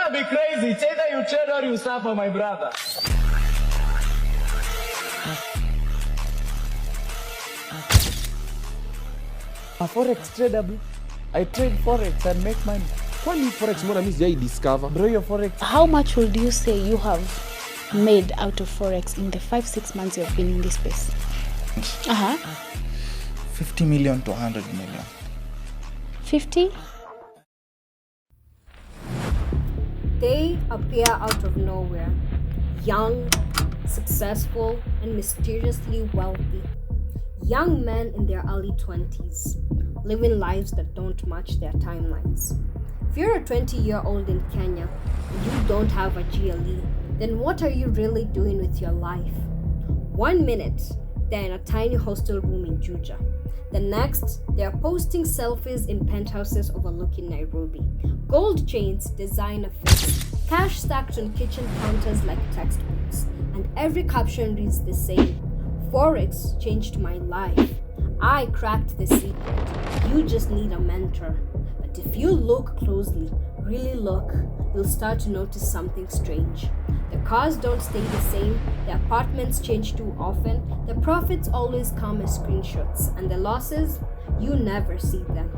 gonna be crazy. It's either you trade or you suffer, my brother. A Forex trader, bro. I trade Forex and make money. Kwani Forex mbona mimi sijai discover? Bro, your Forex. How much would you say you have made out of Forex in the 5-6 months you've been in this space? 50 million to 100 million. 50? They appear out of nowhere, young, successful, and mysteriously wealthy. Young men in their early 20s, living lives that don't match their timelines. If you're a 20-year-old in Kenya and you don't have a GLE, then what are you really doing with your life? 1 minute, they're in a tiny hostel room in Juja. The next, they're posting selfies in penthouses overlooking Nairobi. Gold chains, designer fits, cash stacked on kitchen counters like textbooks, and every caption reads the same: Forex changed my life. I cracked the secret. You just need a mentor. But if you look closely, really look, you'll start to notice something strange. The cars don't stay the same, the apartments change too often, the profits always come as screenshots, and the losses, you never see them.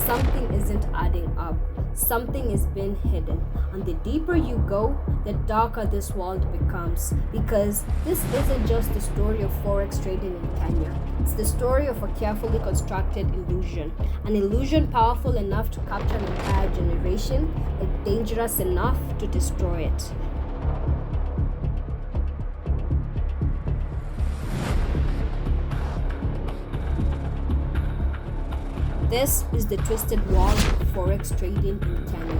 Something isn't adding up. Something is being hidden, and the deeper you go, the darker this world becomes, because this isn't just the story of Forex trading in Kenya. It's the story of a carefully constructed illusion, an illusion powerful enough to capture an entire generation, but dangerous enough to destroy it. This is the twisted world of Forex trading in Kenya.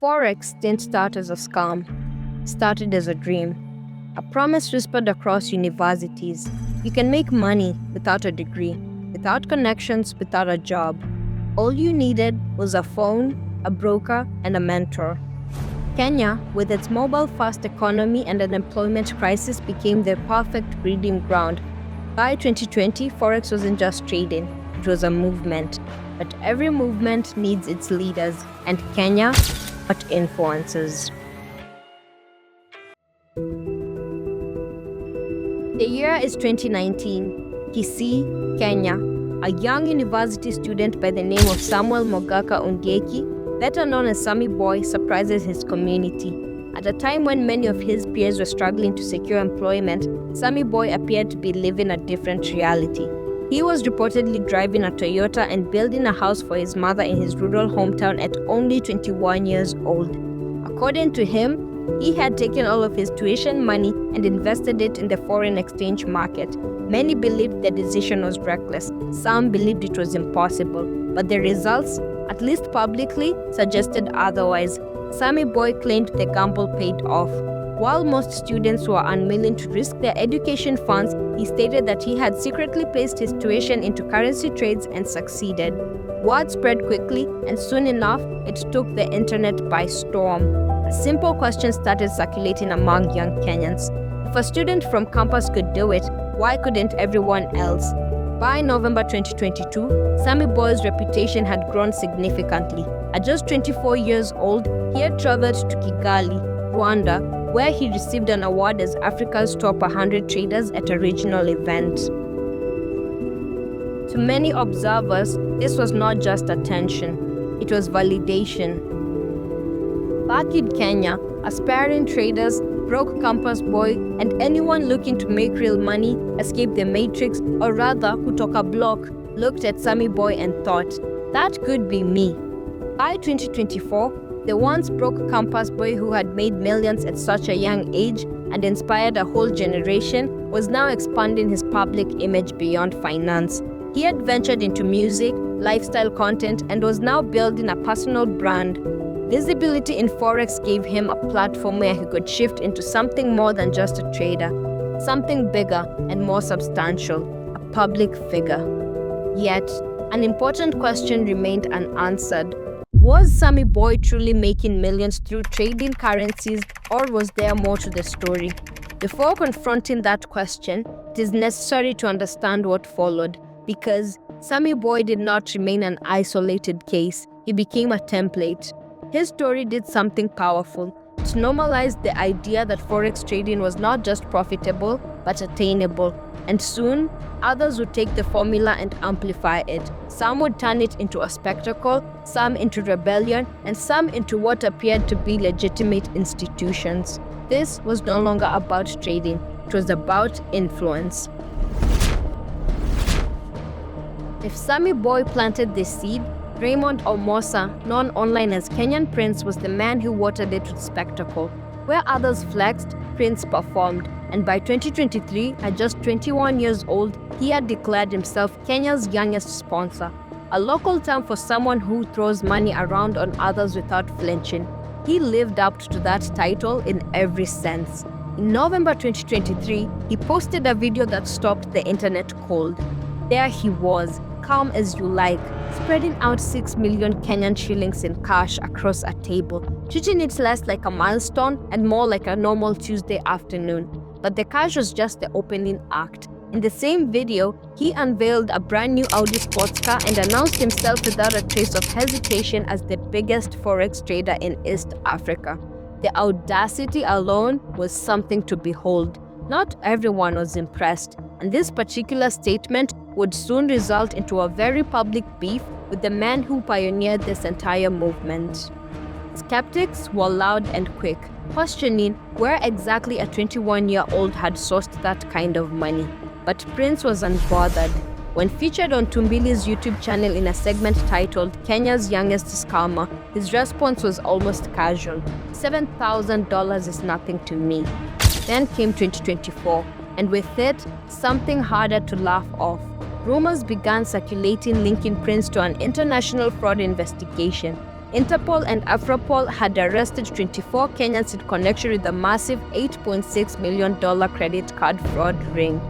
Forex didn't start as a scam. It started as a dream. A promise whispered across universities. You can make money without a degree, without connections, without a job. All you needed was a phone, a broker, and a mentor. Kenya, with its mobile-fast economy and an employment crisis, became the perfect breeding ground. By 2020, Forex wasn't just trading, it was a movement. But every movement needs its leaders, and Kenya got influencers. The year is 2019. Kisii, Kenya. A young university student by the name of Samuel Mogaka Ondieki, better known as Sammy Boy, surprises his community. At a time when many of his peers were struggling to secure employment, Sammy Boy appeared to be living a different reality. He was reportedly driving a Toyota and building a house for his mother in his rural hometown at only 21 years old. According to him, he had taken all of his tuition money and invested it in the foreign exchange market. Many believed the decision was reckless. Some believed it was impossible. But the results, at least publicly, suggested otherwise. Sammy Boy claimed the gamble paid off. While most students were unwilling to risk their education funds, he stated that he had secretly placed his tuition into currency trades and succeeded. Word spread quickly, and soon enough, it took the internet by storm. A simple question started circulating among young Kenyans. If a student from campus could do it, why couldn't everyone else? By November 2022, Sammy Boy's reputation had grown significantly. At just 24 years old, he had traveled to Kigali, Rwanda, where he received an award as Africa's top 100 traders at a regional event. To many observers, this was not just attention, it was validation. Back in Kenya, aspiring traders, broke campus boy, and anyone looking to make real money, escape the matrix, or rather, kutoka block, looked at Sammy Boy and thought, that could be me. By 2024, the once broke campus boy who had made millions at such a young age and inspired a whole generation was now expanding his public image beyond finance. He had ventured into music, lifestyle content, and was now building a personal brand. Visibility in Forex gave him a platform where he could shift into something more than just a trader, something bigger and more substantial, a public figure. Yet, an important question remained unanswered. Was Sammy Boy truly making millions through trading currencies, or was there more to the story? Before confronting that question, it is necessary to understand what followed, because Sammy Boy did not remain an isolated case. He became a template. His story did something powerful. It normalized the idea that forex trading was not just profitable, but attainable. And soon, others would take the formula and amplify it. Some would turn it into a spectacle, some into rebellion, and some into what appeared to be legitimate institutions. This was no longer about trading, it was about influence. If Sammy Boy planted this seed, Raymond Omosa, known online as Kenyan Prince, was the man who watered it with spectacle. Where others flexed, Prince performed. And by 2023, at just 21 years old, he had declared himself Kenya's youngest sponsor, a local term for someone who throws money around on others without flinching. He lived up to that title in every sense. In November 2023, he posted a video that stopped the internet cold. There he was, calm as you like, spreading out 6 million Kenyan shillings in cash across a table, treating it less like a milestone and more like a normal Tuesday afternoon. But the cash was just the opening act. In the same video, he unveiled a brand new Audi sports car and announced himself without a trace of hesitation as the biggest forex trader in East Africa. The audacity alone was something to behold. Not everyone was impressed, and this particular statement would soon result into a very public beef with the man who pioneered this entire movement. Skeptics were loud and quick, questioning where exactly a 21-year-old had sourced that kind of money. But Prince was unbothered. When featured on Tumbili's YouTube channel in a segment titled Kenya's Youngest Scammer, his response was almost casual. $7,000 is nothing to me. Then came 2024, and with it, something harder to laugh off. Rumors began circulating linking Prince to an international fraud investigation. Interpol and Afropol had arrested 24 Kenyans in connection with the massive $8.6 million credit card fraud ring.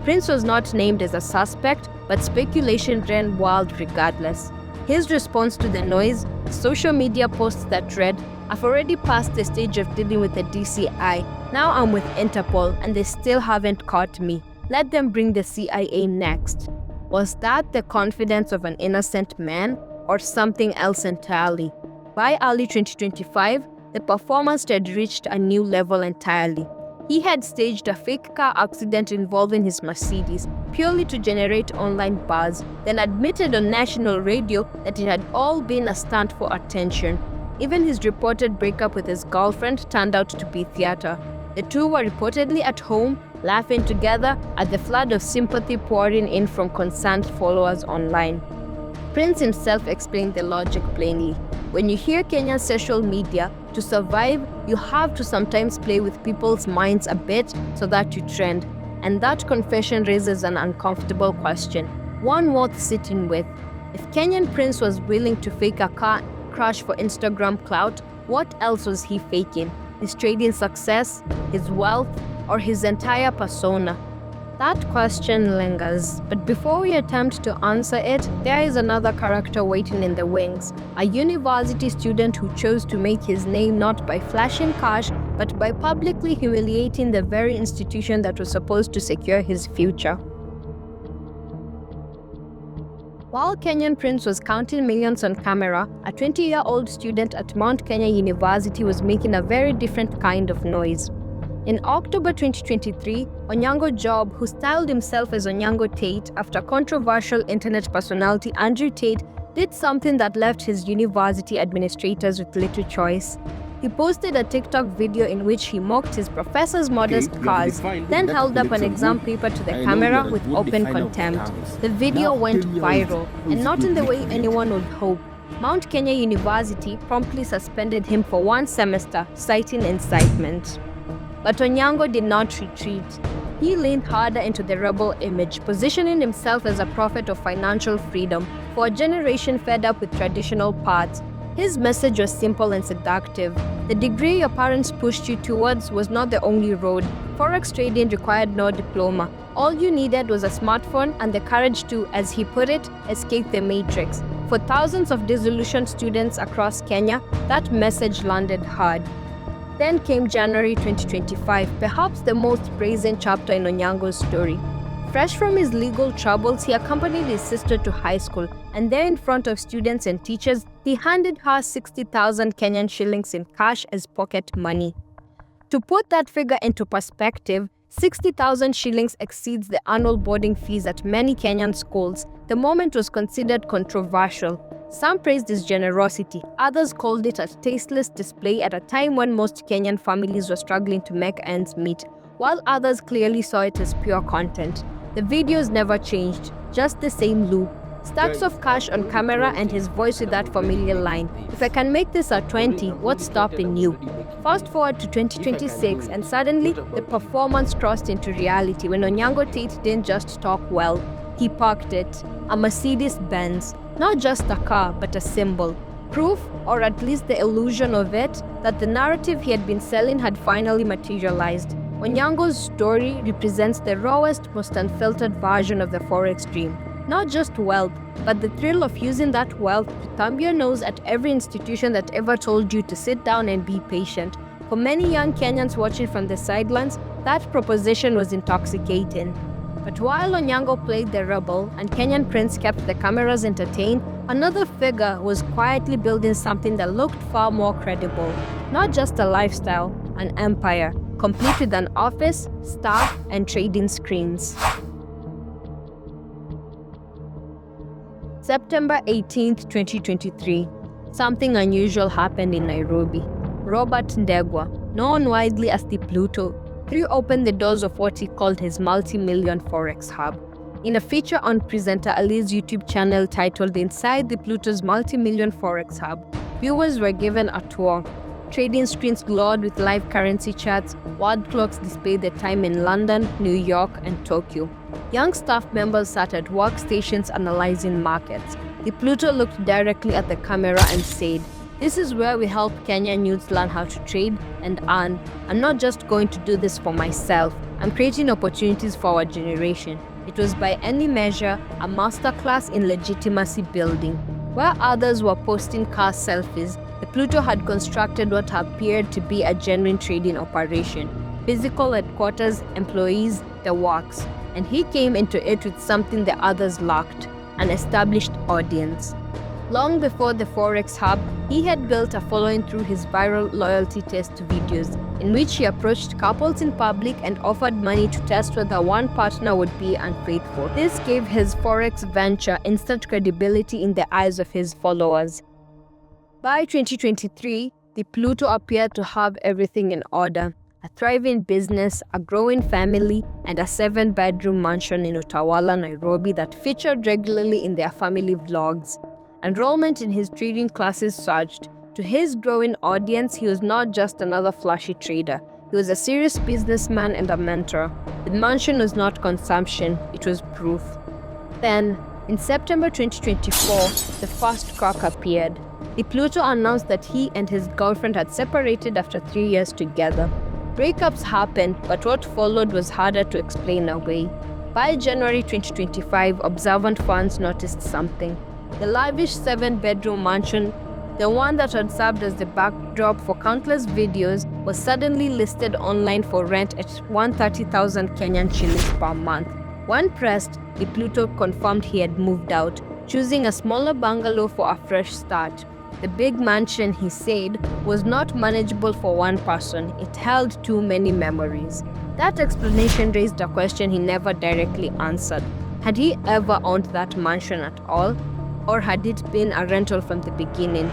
Prince was not named as a suspect, but speculation ran wild regardless. His response to the noise, social media posts that read, "I've already passed the stage of dealing with the DCI. Now I'm with Interpol and they still haven't caught me. Let them bring the CIA next." Was that the confidence of an innocent man or something else entirely? By early 2025, the performance had reached a new level entirely. He had staged a fake car accident involving his Mercedes purely to generate online buzz, then admitted on national radio that it had all been a stunt for attention. Even his reported breakup with his girlfriend turned out to be theater. The two were reportedly at home, laughing together at the flood of sympathy pouring in from concerned followers online. Prince himself explained the logic plainly. When you hear Kenyan social media, to survive, you have to sometimes play with people's minds a bit so that you trend. And that confession raises an uncomfortable question, one worth sitting with. If Kenyan Prince was willing to fake a car crash for Instagram clout, what else was he faking? His trading success, his wealth, or his entire persona? That question lingers, but before we attempt to answer it, there is another character waiting in the wings. A university student who chose to make his name not by flashing cash, but by publicly humiliating the very institution that was supposed to secure his future. While Kenyan Prince was counting millions on camera, a 20-year-old student at Mount Kenya University was making a very different kind of noise. In October 2023, Onyango Job, who styled himself as Onyango Tate after controversial internet personality Andrew Tate, did something that left his university administrators with little choice. He posted a TikTok video in which he mocked his professor's modest cars, then held up an exam paper to the camera with open contempt. The video went viral, and not in the way anyone would hope. Mount Kenya University promptly suspended him for 1 semester, citing incitement. But Onyango did not retreat. He leaned harder into the rebel image, positioning himself as a prophet of financial freedom for a generation fed up with traditional paths. His message was simple and seductive. The degree your parents pushed you towards was not the only road. Forex trading required no diploma. All you needed was a smartphone and the courage to, as he put it, escape the matrix. For thousands of disillusioned students across Kenya, that message landed hard. Then came January 2025, perhaps the most brazen chapter in Onyango's story. Fresh from his legal troubles, he accompanied his sister to high school, and there in front of students and teachers, he handed her 60,000 Kenyan shillings in cash as pocket money. To put that figure into perspective, 60,000 shillings exceeds the annual boarding fees at many Kenyan schools. The moment was considered controversial. Some praised his generosity, others called it a tasteless display at a time when most Kenyan families were struggling to make ends meet, while others clearly saw it as pure content. The videos never changed, just the same loop. Stacks of cash on camera and his voice with that familiar line, "If I can make this at 20, what's stopping you?" Fast forward to 2026 and suddenly the performance crossed into reality when Onyango Tate didn't just talk well, he parked it. A Mercedes-Benz, not just a car but a symbol. Proof, or at least the illusion of it, that the narrative he had been selling had finally materialized. Onyango's story represents the rawest, most unfiltered version of the Forex dream. Not just wealth, but the thrill of using that wealth to thumb your nose at every institution that ever told you to sit down and be patient. For many young Kenyans watching from the sidelines, that proposition was intoxicating. But while Onyango played the rebel and Kenyan prince kept the cameras entertained, another figure was quietly building something that looked far more credible. Not just a lifestyle, an empire, complete with an office, staff, and trading screens. September 18th, 2023. Something unusual happened in Nairobi. Robert Ndegwa, known widely as the Pluto, threw open the doors of what he called his multi-million Forex hub. In a feature on presenter Ali's YouTube channel titled Inside the Pluto's Multi-Million Forex Hub, viewers were given a tour. Trading screens glowed with live currency charts, word clocks displayed the time in London, New York, and Tokyo. Young staff members sat at workstations analyzing markets. The Pluto looked directly at the camera and said, "This is where we help Kenyan youths learn how to trade and earn. I'm not just going to do this for myself. I'm creating opportunities for our generation." It was by any measure a masterclass in legitimacy building. Where others were posting car selfies, the Pluto had constructed what appeared to be a genuine trading operation. Physical headquarters, employees, the works. And he came into it with something the others lacked, an established audience. Long before the Forex Hub, he had built a following through his viral loyalty test videos, in which he approached couples in public and offered money to test whether one partner would be unfaithful. This gave his Forex venture instant credibility in the eyes of his followers. By 2023, the Pluto appeared to have everything in order. A thriving business, a growing family, and a 7-bedroom mansion in Utawala, Nairobi that featured regularly in their family vlogs. Enrollment in his trading classes surged. To his growing audience, he was not just another flashy trader. He was a serious businessman and a mentor. The mansion was not consumption, it was proof. Then, in September 2024, the first crack appeared. The Pluto announced that he and his girlfriend had separated after 3 years together. Breakups happened, but what followed was harder to explain away. By January 2025, observant fans noticed something. The lavish 7-bedroom mansion, the one that had served as the backdrop for countless videos, was suddenly listed online for rent at 130,000 Kenyan shillings per month. When pressed, the Pluto confirmed he had moved out, choosing a smaller bungalow for a fresh start. The big mansion, he said, was not manageable for one person. It held too many memories. That explanation raised a question he never directly answered. Had he ever owned that mansion at all? Or had it been a rental from the beginning?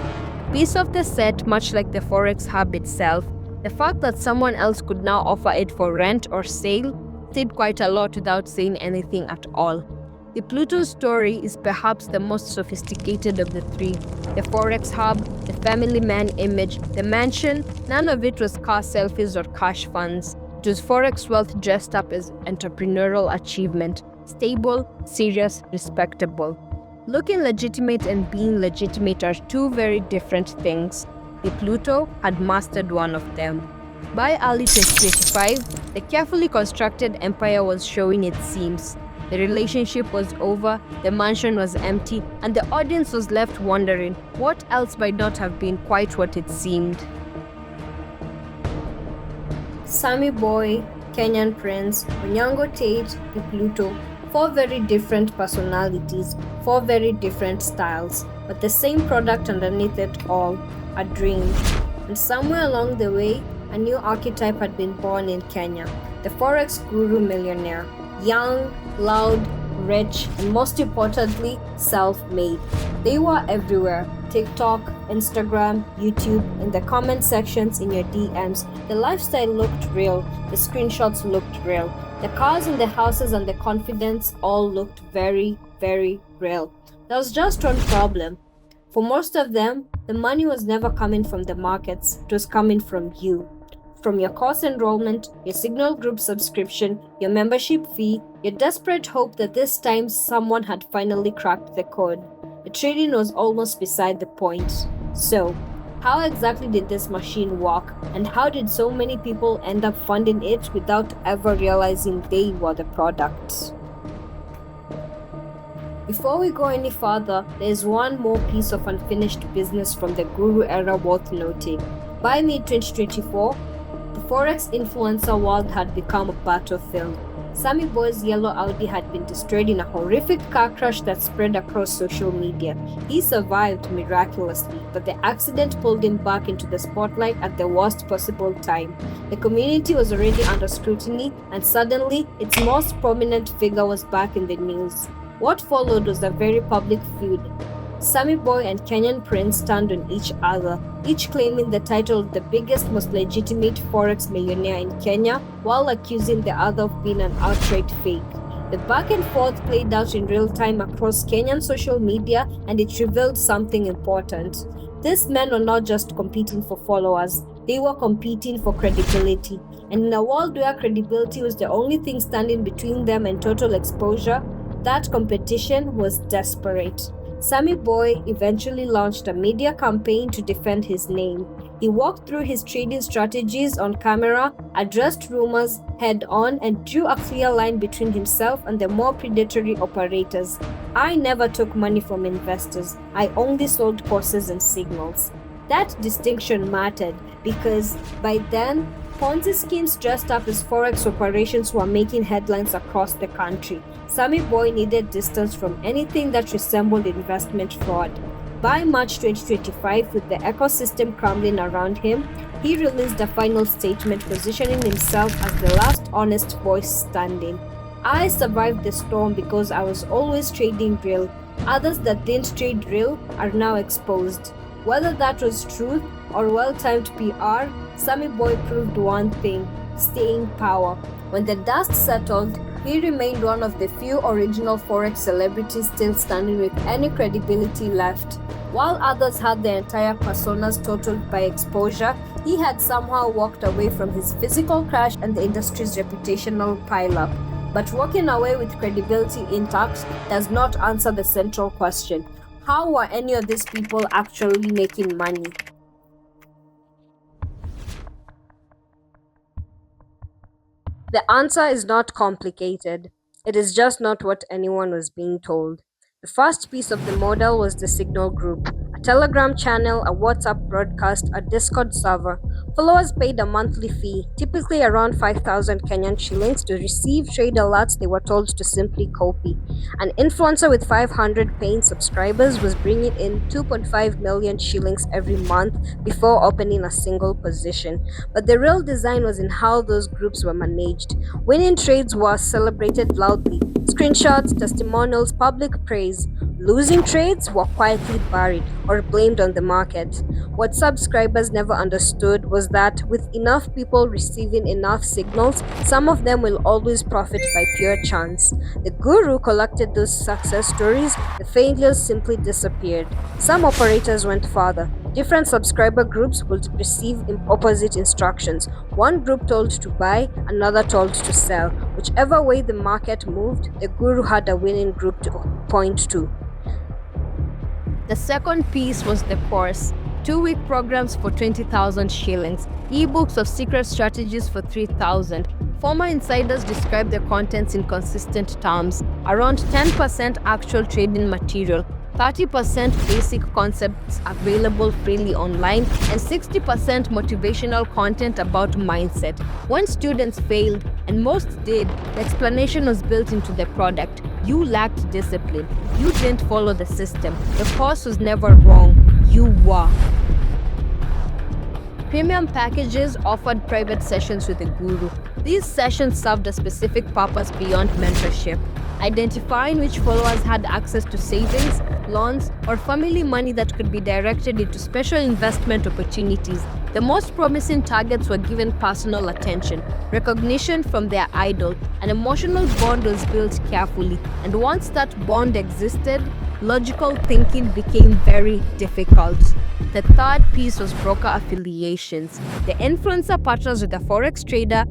Piece of the set, much like the Forex Hub itself, the fact that someone else could now offer it for rent or sale said quite a lot without saying anything at all. The Pluto story is perhaps the most sophisticated of the three. The Forex Hub, the family man image, the mansion, none of it was car selfies or cash funds. It was Forex wealth dressed up as entrepreneurial achievement. Stable, serious, respectable. Looking legitimate and being legitimate are two very different things. The Pluto had mastered one of them. By early 2025, the carefully constructed empire was showing its seams. The relationship was over, the mansion was empty, and the audience was left wondering what else might not have been quite what it seemed. Sammy Boy, Kenyan Prince, Onyango Tate, the Pluto, 4 very different personalities, 4 very different styles, but the same product underneath it all, a dream. And somewhere along the way, a new archetype had been born in Kenya, the Forex guru millionaire, young, loud, rich, and most importantly, self-made. They were everywhere. TikTok, Instagram, YouTube, in the comment sections, in your DMs. The lifestyle looked real. The screenshots looked real. The cars and the houses and the confidence all looked very, very real. There was just one problem. For most of them, the money was never coming from the markets. It was coming from you. From your course enrollment, your Signal group subscription, your membership fee, your desperate hope that this time someone had finally cracked the code. The trading was almost beside the point. So, how exactly did this machine work, and how did so many people end up funding it without ever realizing they were the product? Before we go any further, there is one more piece of unfinished business from the guru era worth noting. By mid-2024, the Forex influencer world had become a battlefield. Sammy Boy's yellow Audi had been destroyed in a horrific car crash that spread across social media. He survived miraculously, but the accident pulled him back into the spotlight at the worst possible time. The community was already under scrutiny, and suddenly, its most prominent figure was back in the news. What followed was a very public feud. Sammy Boy and Kenyan Prince turned on each other, each claiming the title of the biggest, most legitimate Forex millionaire in Kenya, while accusing the other of being an outright fake. The back and forth played out in real time across Kenyan social media, and it revealed something important. These men were not just competing for followers, they were competing for credibility. And in a world where credibility was the only thing standing between them and total exposure, that competition was desperate. Sammy Boy eventually launched a media campaign to defend his name. He walked through his trading strategies on camera, addressed rumors head on, and drew a clear line between himself and the more predatory operators. I never took money from investors. I only sold courses and signals. That distinction mattered because by then, Ponzi schemes dressed up as Forex operations were making headlines across the country. Sammy Boy needed distance from anything that resembled investment fraud. By March 2025, with the ecosystem crumbling around him, he released a final statement positioning himself as the last honest voice standing. I survived the storm because I was always trading real. Others that didn't trade real are now exposed. Whether that was truth or well-timed PR, Sammy Boy proved one thing: staying power. When the dust settled, he remained one of the few original Forex celebrities still standing with any credibility left. While others had their entire personas totaled by exposure, he had somehow walked away from his physical crash and the industry's reputational pileup. But walking away with credibility intact does not answer the central question: how were any of these people actually making money? The answer is not complicated. It is just not what anyone was being told. The first piece of the model was the Signal group, a Telegram channel, a WhatsApp broadcast, a Discord server. Followers paid a monthly fee, typically around 5,000 Kenyan shillings, to receive trade alerts they were told to simply copy. An influencer with 500 paying subscribers was bringing in 2.5 million shillings every month before opening a single position. But the real design was in how those groups were managed. Winning trades were celebrated loudly. Screenshots, testimonials, public praise. Losing trades were quietly buried or blamed on the market. What subscribers never understood was that with enough people receiving enough signals, some of them will always profit by pure chance. The guru collected those success stories, the failures simply disappeared. Some operators went further. Different subscriber groups would receive opposite instructions. One group told to buy, another told to sell. Whichever way the market moved, the guru had a winning group to point to. The second piece was the course. 2-week programs for 20,000 shillings. Ebooks of secret strategies for 3,000. Former insiders describe the contents in consistent terms. Around 10% actual trading material. 30% basic concepts available freely online, and 60% motivational content about mindset. When students failed, and most did, the explanation was built into the product. You lacked discipline. You didn't follow the system. The course was never wrong. You were. Premium packages offered private sessions with a guru. These sessions served a specific purpose beyond mentorship, identifying which followers had access to savings, loans, or family money that could be directed into special investment opportunities. The most promising targets were given personal attention, recognition from their idol. An emotional bond was built carefully, and once that bond existed, logical thinking became very difficult. The third piece was broker affiliations. The influencer partners with a Forex trader,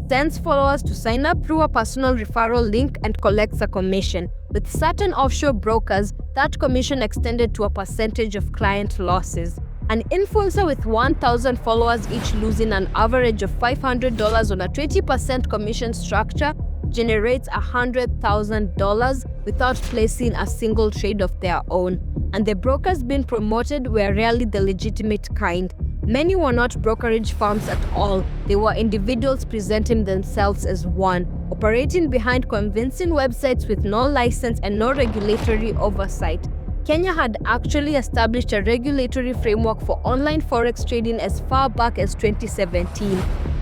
sends followers to sign up through a personal referral link and collects a commission. With certain offshore brokers, that commission extended to a percentage of client losses. An influencer with 1,000 followers each losing an average of $500 on a 20% commission structure generates $100,000 without placing a single trade of their own. And the brokers being promoted were rarely the legitimate kind. Many were not brokerage firms at all. They were individuals presenting themselves as one, operating behind convincing websites with no license and no regulatory oversight. Kenya had actually established a regulatory framework for online forex trading as far back as 2017,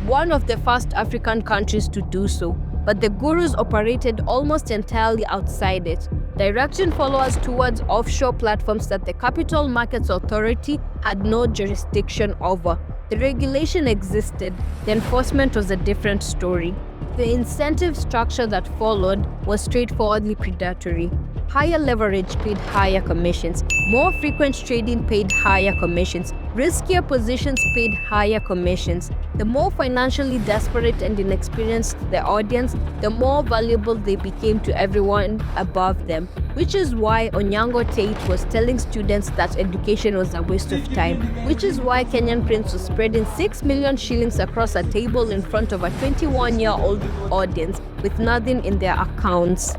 one of the first African countries to do so. But the gurus operated almost entirely outside it, directing followers towards offshore platforms that the Capital Markets Authority had no jurisdiction over. The regulation existed, the enforcement was a different story. The incentive structure that followed was straightforwardly predatory. Higher leverage paid higher commissions. More frequent trading paid higher commissions. Riskier positions paid higher commissions. The more financially desperate and inexperienced the audience, the more valuable they became to everyone above them. Which is why Onyango Tate was telling students that education was a waste of time. Which is why Kenyan Prince was spreading 6 million shillings across a table in front of a 21-year-old audience with nothing in their accounts.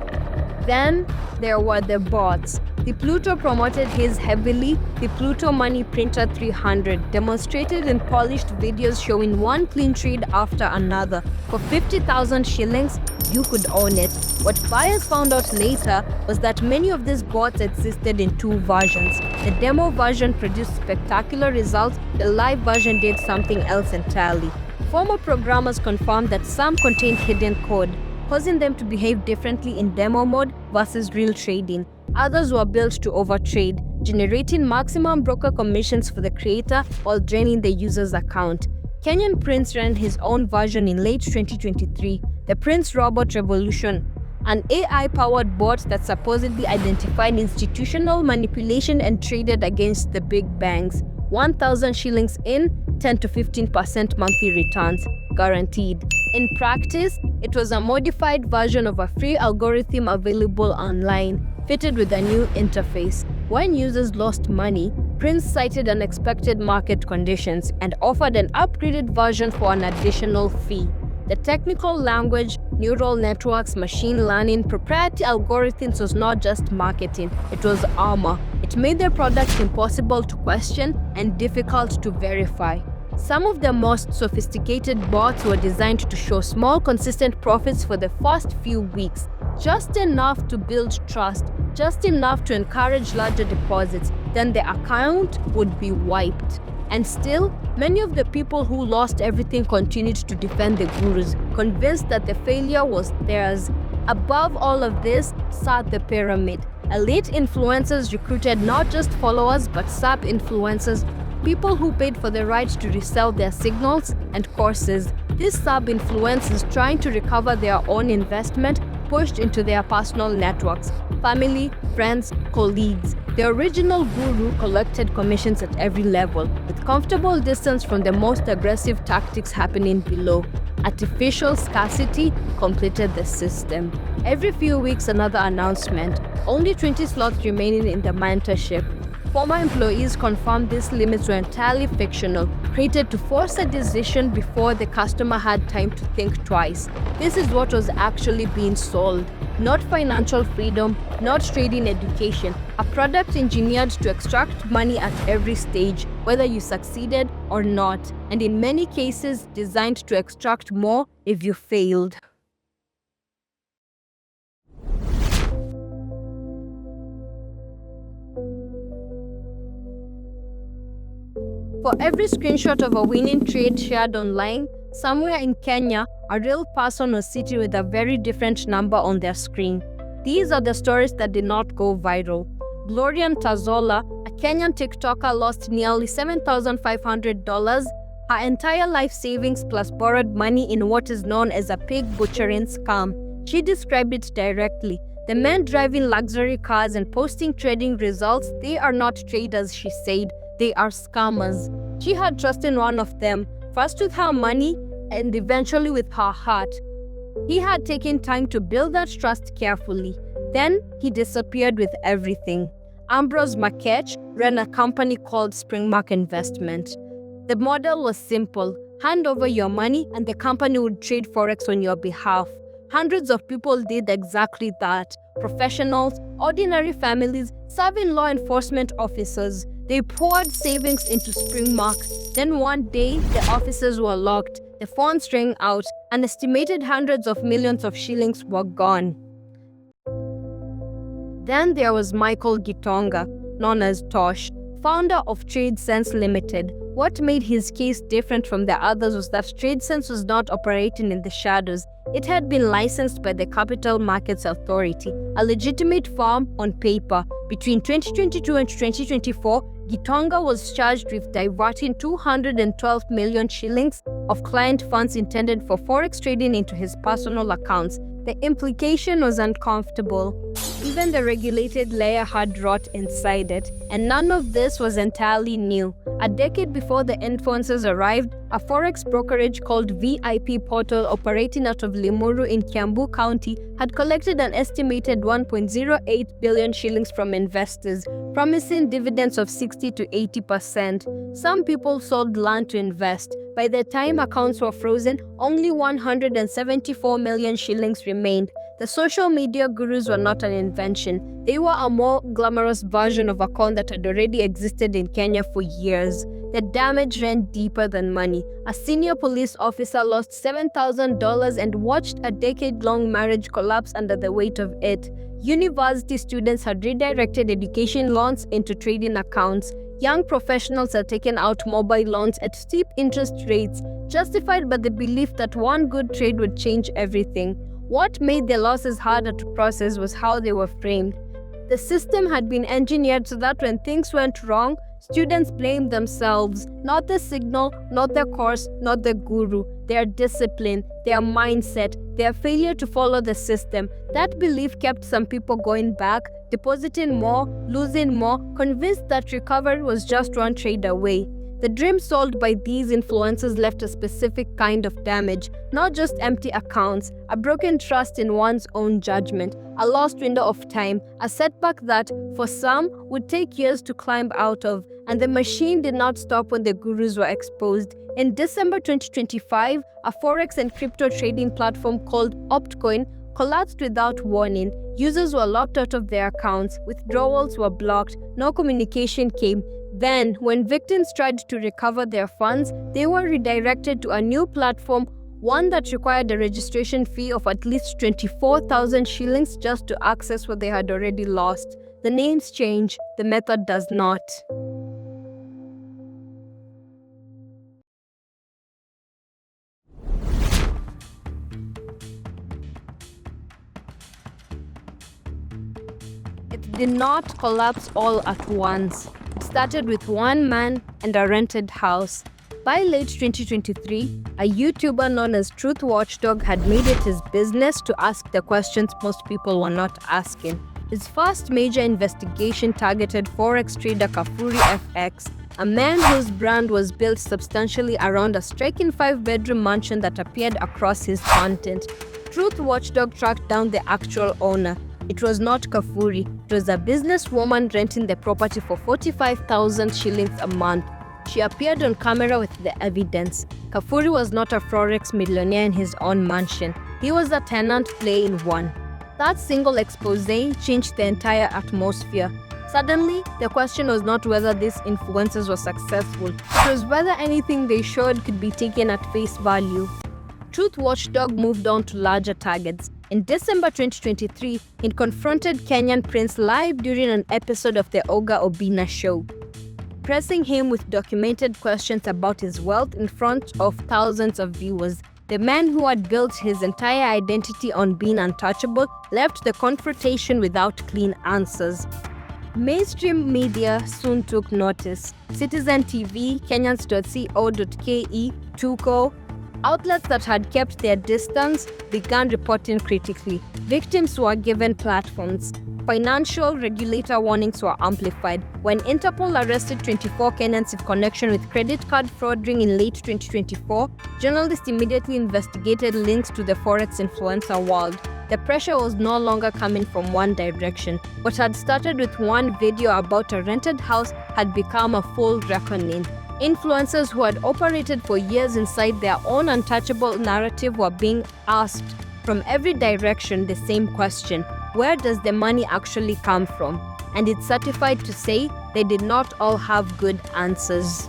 Then there were the bots. The Pluto promoted his heavily. The Pluto Money Printer 300 demonstrated in polished videos showing one clean trade after another. For 50,000 shillings, you could own it. What buyers found out later was that many of these bots existed in two versions. The demo version produced spectacular results, the live version did something else entirely. Former programmers confirmed that some contained hidden code, causing them to behave differently in demo mode versus real trading. Others were built to overtrade, generating maximum broker commissions for the creator while draining the user's account. Kenyan Prince ran his own version in late 2023, the Prince Robot Revolution, an AI-powered bot that supposedly identified institutional manipulation and traded against the big banks. 1,000 shillings in, 10 to 15% monthly returns, guaranteed. In practice, it was a modified version of a free algorithm available online, fitted with a new interface. When users lost money, Prince cited unexpected market conditions and offered an upgraded version for an additional fee. The technical language, neural networks, machine learning, proprietary algorithms was not just marketing, it was armor. It made their product impossible to question and difficult to verify. Some of the most sophisticated bots were designed to show small, consistent profits for the first few weeks, just enough to build trust, just enough to encourage larger deposits, then the account would be wiped. And still, many of the people who lost everything continued to defend the gurus, convinced that the failure was theirs. Above all of this sat the pyramid. Elite influencers recruited not just followers but sub-influencers, people who paid for the right to resell their signals and courses. These sub-influencers, trying to recover their own investment, pushed into their personal networks, family, friends, colleagues. The original guru collected commissions at every level, with comfortable distance from the most aggressive tactics happening below. Artificial scarcity completed the system. Every few weeks, another announcement. Only 20 slots remaining in the mentorship. Former employees confirmed these limits were entirely fictional, created to force a decision before the customer had time to think twice. This is what was actually being sold. Not financial freedom, not trading education, a product engineered to extract money at every stage, whether you succeeded or not, and in many cases designed to extract more if you failed. For every screenshot of a winning trade shared online, somewhere in Kenya, a real person was sitting with a very different number on their screen. These are the stories that did not go viral. Gloria Ntazola, a Kenyan TikToker, lost nearly $7,500, her entire life savings plus borrowed money in what is known as a pig butchering scam. She described it directly. The men driving luxury cars and posting trading results, they are not traders, she said. They are scammers. She had trust in one of them, first with her money and eventually with her heart. He had taken time to build that trust carefully. Then he disappeared with everything. Ambrose Makech ran a company called Springmak Investment. The model was simple. Hand over your money and the company would trade Forex on your behalf. Hundreds of people did exactly that. Professionals, ordinary families, serving law enforcement officers. They poured savings into Springmak. Then one day, the offices were locked, the phones rang out, and estimated hundreds of millions of shillings were gone. Then there was Michael Gitonga, known as Tosh, founder of TradeSense Limited. What made his case different from the others was that TradeSense was not operating in the shadows. It had been licensed by the Capital Markets Authority, a legitimate firm on paper. Between 2022 and 2024, Gitonga was charged with diverting 212 million shillings of client funds intended for Forex trading into his personal accounts. The implication was uncomfortable. Even the regulated layer had rot inside it, and none of this was entirely new. A decade before the influencers arrived, a Forex brokerage called VIP Portal, operating out of Limuru in Kiambu County, had collected an estimated 1.08 billion shillings from investors, promising dividends of 60 to 80%. Some people sold land to invest. By the time accounts were frozen, only 174 million shillings remained. The social media gurus were not an invention. They were a more glamorous version of a con that had already existed in Kenya for years. The damage ran deeper than money. A senior police officer lost $7,000 and watched a decade-long marriage collapse under the weight of it. University students had redirected education loans into trading accounts. Young professionals had taken out mobile loans at steep interest rates, justified by the belief that one good trade would change everything. What made the losses harder to process was how they were framed. The system had been engineered so that when things went wrong, students blamed themselves, not the signal, not the course, not the guru, their discipline, their mindset, their failure to follow the system. That belief kept some people going back, depositing more, losing more, convinced that recovery was just one trade away. The dream sold by these influencers left a specific kind of damage, not just empty accounts, a broken trust in one's own judgment, a lost window of time, a setback that, for some, would take years to climb out of, and the machine did not stop when the gurus were exposed. In December 2025, a Forex and crypto trading platform called Optcoin collapsed without warning. Users were locked out of their accounts, withdrawals were blocked, no communication came. Then, when victims tried to recover their funds, they were redirected to a new platform, one that required a registration fee of at least 24,000 shillings just to access what they had already lost. The names change, the method does not. It did not collapse all at once. It started with one man and a rented house. By late 2023, a YouTuber known as Truth Watchdog had made it his business to ask the questions most people were not asking. His first major investigation targeted Forex trader Kafuri FX, a man whose brand was built substantially around a striking 5-bedroom mansion that appeared across his content. Truth Watchdog tracked down the actual owner. It was not Kafuri, it was a businesswoman renting the property for 45,000 shillings a month. She appeared on camera with the evidence. Kafuri was not a Forex millionaire in his own mansion. He was a tenant playing one. That single expose changed the entire atmosphere. Suddenly, the question was not whether these influencers were successful. It was whether anything they showed could be taken at face value. Truth Watchdog moved on to larger targets. In December 2023, he confronted Kenyan Prince live during an episode of the Oga Obina show, pressing him with documented questions about his wealth in front of thousands of viewers. The man who had built his entire identity on being untouchable left the confrontation without clean answers. Mainstream media soon took notice. Citizen TV, Kenyans.co.ke, Tuko, outlets that had kept their distance began reporting critically. Victims were given platforms. Financial regulator warnings were amplified. When Interpol arrested 24 Kenyans in connection with credit card fraud ring in late 2024, journalists immediately investigated links to the Forex influencer world. The pressure was no longer coming from one direction. What had started with one video about a rented house had become a full reckoning. Influencers who had operated for years inside their own untouchable narrative were being asked from every direction the same question: where does the money actually come from? And it's certified to say they did not all have good answers.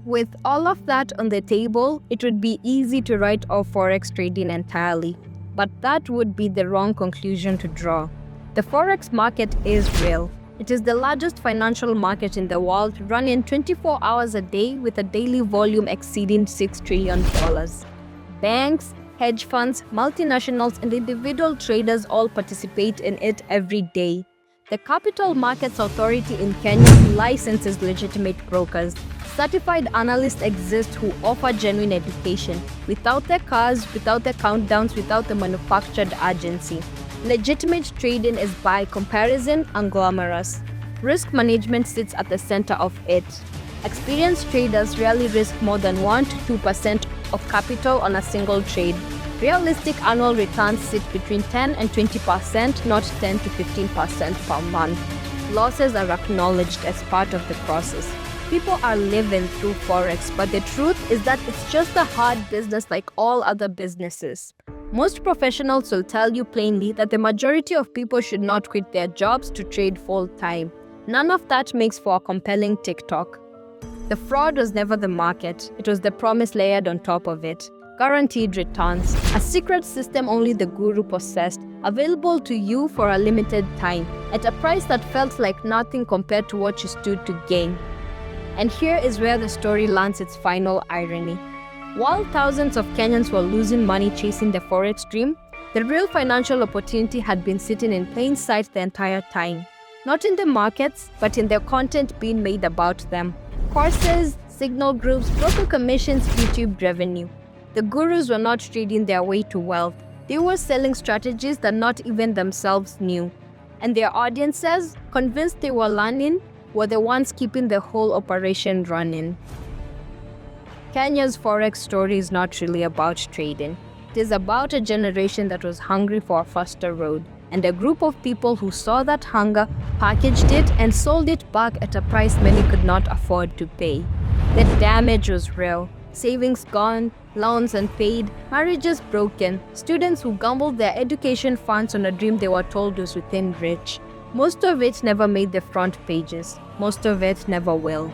With all of that on the table, it would be easy to write off Forex trading entirely. But that would be the wrong conclusion to draw. The Forex market is real. It is the largest financial market in the world, running 24 hours a day with a daily volume exceeding $6 trillion. Banks, hedge funds, multinationals, and individual traders all participate in it every day. The Capital Markets Authority in Kenya licenses legitimate brokers. Certified analysts exist who offer genuine education, without the cars, without the countdowns, without the manufactured urgency. Legitimate trading is by comparison unglamorous. Risk management sits at the center of it. Experienced traders rarely risk more than 1 to 2% of capital on a single trade. Realistic annual returns sit between 10 and 20%, not 10 to 15% per month. Losses are acknowledged as part of the process. People are living through Forex, but the truth is that it's just a hard business like all other businesses. Most professionals will tell you plainly that the majority of people should not quit their jobs to trade full-time. None of that makes for a compelling TikTok. The fraud was never the market, it was the promise layered on top of it. Guaranteed returns, a secret system only the guru possessed, available to you for a limited time, at a price that felt like nothing compared to what you stood to gain. And here is where the story lands its final irony. While thousands of Kenyans were losing money chasing the Forex dream, the real financial opportunity had been sitting in plain sight the entire time. Not in the markets, but in the content being made about them. Courses, signal groups, broker commissions, YouTube revenue. The gurus were not trading their way to wealth. They were selling strategies that not even themselves knew. And their audiences, convinced they were learning, were the ones keeping the whole operation running. Kenya's Forex story is not really about trading. It is about a generation that was hungry for a faster road, and a group of people who saw that hunger, packaged it, and sold it back at a price many could not afford to pay. The damage was real. Savings gone, loans unpaid, marriages broken, students who gambled their education funds on a dream they were told was within reach. Most of it never made the front pages. Most of it never will.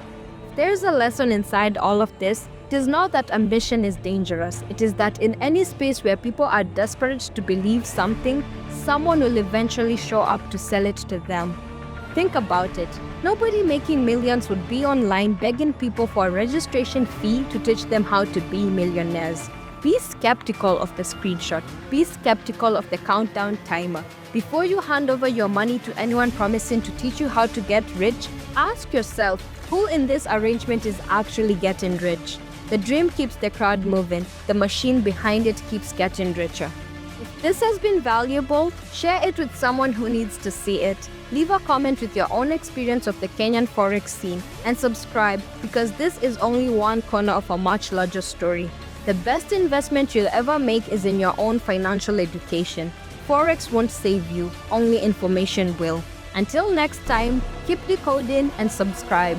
If there is a lesson inside all of this, it is not that ambition is dangerous. It is that in any space where people are desperate to believe something, someone will eventually show up to sell it to them. Think about it. Nobody making millions would be online begging people for a registration fee to teach them how to be millionaires. Be skeptical of the screenshot. Be skeptical of the countdown timer. Before you hand over your money to anyone promising to teach you how to get rich, ask yourself, who in this arrangement is actually getting rich? The dream keeps the crowd moving. The machine behind it keeps getting richer. If this has been valuable, share it with someone who needs to see it. Leave a comment with your own experience of the Kenyan Forex scene and subscribe, because this is only one corner of a much larger story. The best investment you'll ever make is in your own financial education. Forex won't save you, only information will. Until next time, keep decoding and subscribe.